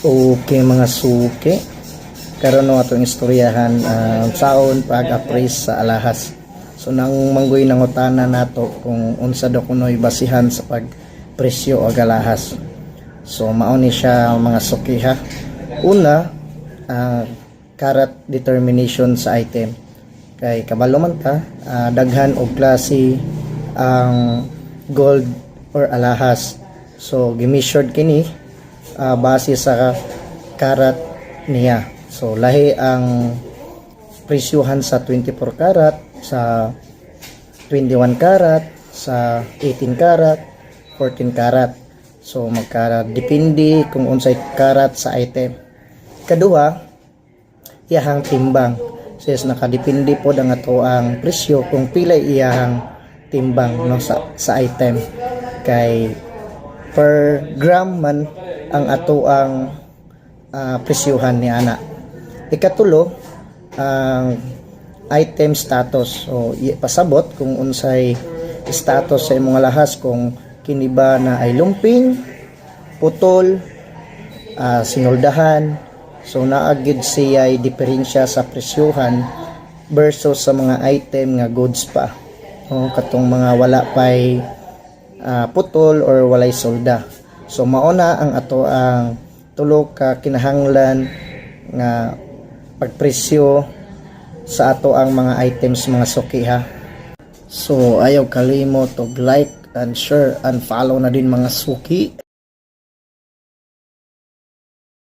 Okay mga suki, karon no atong istoryahan saon pag-appraise sa alahas. So nang manggoy nangutana nato kung unsa daw kunoy basihan sa pagpresyo og alahas. So mao ni siya mga suki ha. Una, karat determination sa item. Kay kabalo man ta, daghan og klase ang gold or alahas. So gimeasured kini base sa karat niya. So lahi ang presyuhan sa 24 karat, sa 21 karat, sa 18 karat, 14 karat. So depende kung unsay karat sa item. Kaduha, iyahang timbang. Says nakadepende po ang ato ang presyo kung pila iyahang timbang no sa item. Kay per gram man ang ato ang presyuhan ni ana. Ikatulo, ang item status. So pasabot kung unsay status sa imong alahas, kung kini ba na ay lumping, putol, sinuldahan. So naagid siya ay diferensya sa presyuhan versus sa mga item nga goods pa. Katong mga wala pay putol or walay solda. So mauna ang ato ang tulo ka kinahanglan nga pagpresyo sa ato ang mga items mga suki ha. So ayaw kalimot og like and share and follow na din mga suki.